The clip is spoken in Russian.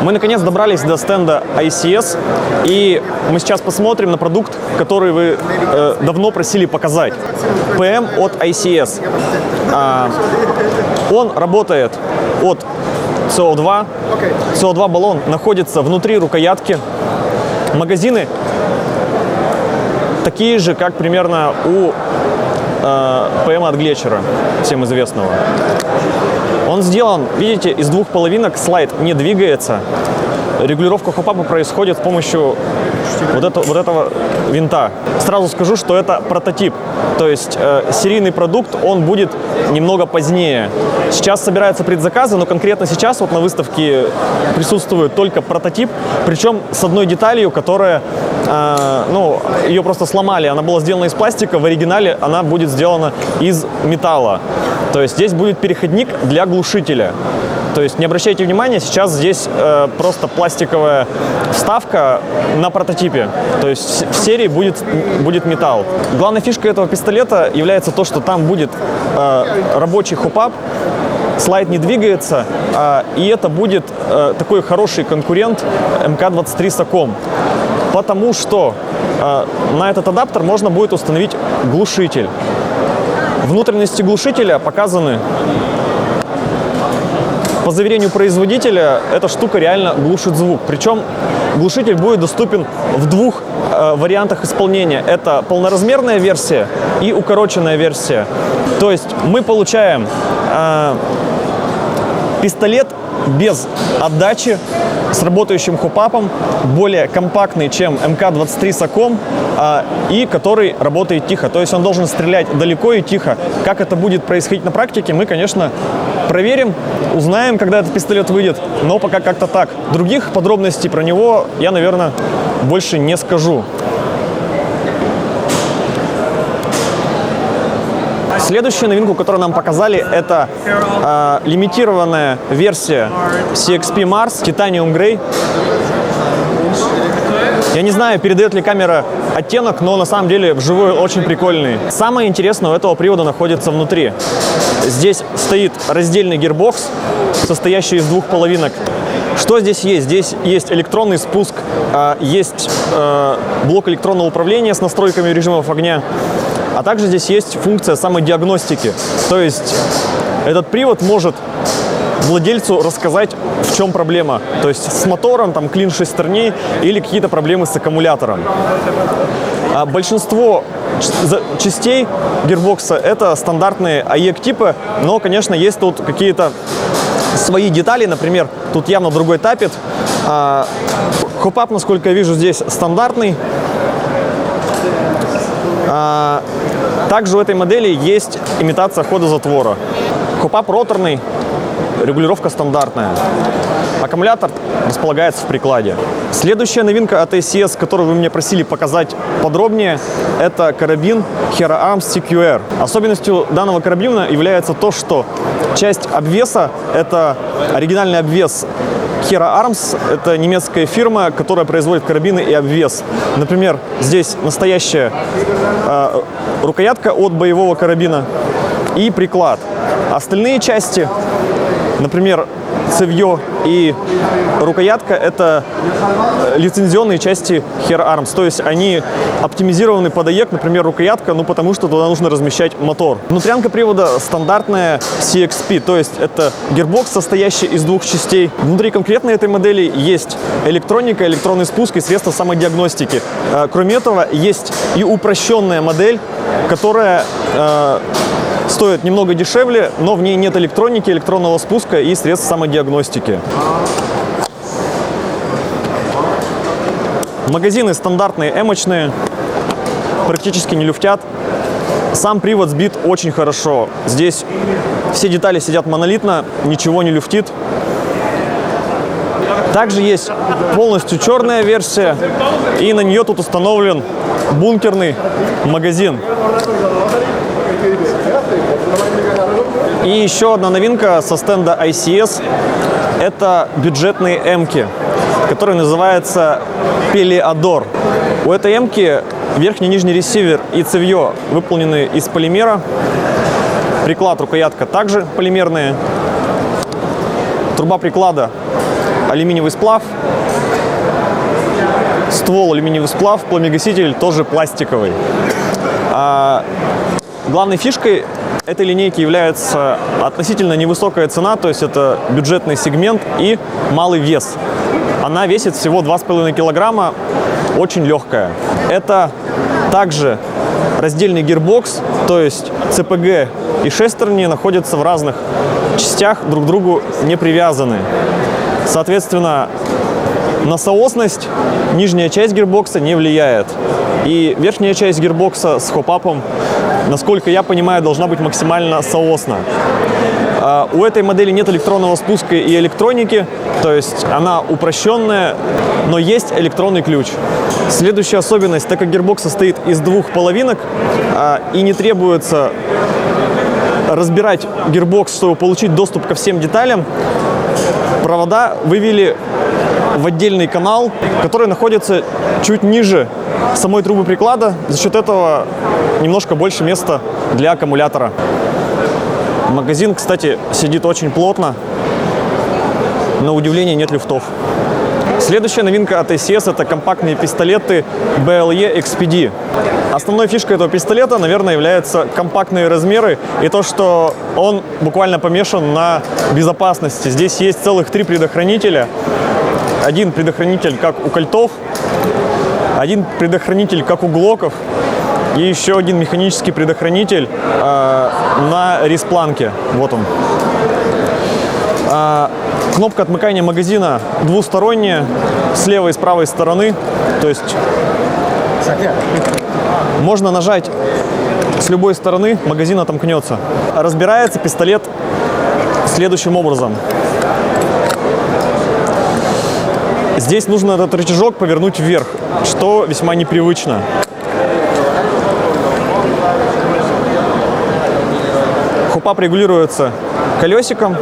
Мы наконец добрались до стенда ICS, и мы сейчас посмотрим на продукт, который вы давно просили показать. PM от ICS. Он работает от CO2. CO2 баллон находится внутри рукоятки. Магазины такие же, как примерно у PM от Глетчера, всем известного. Он сделан, видите, из двух половинок, слайд не двигается. Регулировка хопапа происходит с помощью вот этого винта. Сразу скажу, что это прототип, то есть серийный продукт, он будет немного позднее. Сейчас собираются предзаказы, но конкретно сейчас вот на выставке присутствует только прототип, причем с одной деталью, которая, ее просто сломали. Она была сделана из пластика, в оригинале она будет сделана из металла. То есть здесь будет переходник для глушителя. То есть не обращайте внимания, сейчас здесь просто пластиковая вставка на прототипе. То есть в серии будет металл. Главной фишкой этого пистолета является то, что там будет рабочий хопап, слайд не двигается, и это будет такой хороший конкурент МК-23 Саком. Потому что на этот адаптер можно будет установить глушитель. Внутренности глушителя показаны. По заверению производителя, эта штука реально глушит звук. Причем глушитель будет доступен в двух вариантах исполнения. Это полноразмерная версия и укороченная версия. То есть мы получаем пистолет без отдачи, с работающим хопапом, более компактный, чем МК-23 Саком, и который работает тихо. То есть он должен стрелять далеко и тихо. Как это будет происходить на практике, мы, конечно, проверим, узнаем, когда этот пистолет выйдет, но пока как-то так. Других подробностей про него я, наверное, больше не скажу. Следующую новинку, которую нам показали, это лимитированная версия CXP Mars Titanium Grey. Я не знаю, передает ли камера оттенок, но на самом деле вживую очень прикольный. Самое интересное у этого привода находится внутри. Здесь стоит раздельный гирбокс, состоящий из двух половинок. Что здесь есть? Здесь есть электронный спуск, есть блок электронного управления с настройками режимов огня. А также здесь есть функция самодиагностики. То есть этот привод может владельцу рассказать, в чем проблема. То есть с мотором, там, клин шестерней или какие-то проблемы с аккумулятором. Большинство частей гирбокса это стандартные AEG-типы, но, конечно, есть тут какие-то свои детали. Например, тут явно другой таппет. Хопап, насколько я вижу, здесь стандартный. Также у этой модели есть имитация хода затвора. Хопап роторный, регулировка стандартная. Аккумулятор располагается в прикладе. Следующая новинка от ICS, которую вы меня просили показать подробнее, это карабин Hero Arms CQR. Особенностью данного карабина является то, что часть обвеса – это оригинальный обвес Hero Arms. Это немецкая фирма, которая производит карабины и обвес. Например, здесь настоящая рукоятка от боевого карабина и приклад. Остальные части, например, цевьё и рукоятка, это лицензионные части Hero Arms. То есть они оптимизированы под AEG, например, рукоятка, потому что туда нужно размещать мотор. Внутрянка привода стандартная CXP, то есть это гирбокс, состоящий из двух частей. Внутри конкретно этой модели есть электроника, электронный спуск и средства самодиагностики. Кроме этого, есть и упрощенная модель, которая стоит немного дешевле, но в ней нет электроники, электронного спуска и средств самодиагностики. Магазины стандартные, эмочные, практически не люфтят. Сам привод сбит очень хорошо. Здесь все детали сидят монолитно, ничего не люфтит. Также есть полностью черная версия, и на нее тут установлен бункерный магазин. И еще одна новинка со стенда ICS – это бюджетные эмки, которые называются Peleador. У этой эмки верхний и нижний ресивер и цевьё выполнены из полимера. Приклад, рукоятка также полимерные. Труба приклада алюминиевый сплав, ствол алюминиевый сплав, пламегаситель тоже пластиковый. Главной фишкой этой линейки является относительно невысокая цена, то есть это бюджетный сегмент и малый вес. Она весит всего 2,5 килограмма, очень легкая. Это также раздельный гирбокс, то есть ЦПГ и шестерни находятся в разных частях, друг к другу не привязаны. Соответственно, на соосность нижняя часть гирбокса не влияет. И верхняя часть гирбокса с хопапом, насколько я понимаю, должна быть максимально соосна. У этой модели нет электронного спуска и электроники, то есть она упрощенная, но есть электронный ключ. Следующая особенность, так как гирбокс состоит из двух половинок и не требуется разбирать гирбокс, чтобы получить доступ ко всем деталям, провода вывели в отдельный канал, который находится чуть ниже самой трубы приклада. За счет этого немножко больше места для аккумулятора. Магазин, кстати, сидит очень плотно. На удивление нет люфтов. Следующая новинка от ACS – это компактные пистолеты BLE XPD. Основной фишкой этого пистолета, наверное, являются компактные размеры и то, что он буквально помешан на безопасности. Здесь есть целых 3 предохранителя. Один предохранитель, как у кольтов, один предохранитель, как у глоков, и еще один механический предохранитель на респланке. Вот он. Кнопка отмыкания магазина двусторонняя, с левой и с правой стороны. То есть можно нажать с любой стороны, магазин отомкнется. Разбирается пистолет следующим образом. Здесь нужно этот рычажок повернуть вверх, что весьма непривычно. Хопап регулируется колесиком.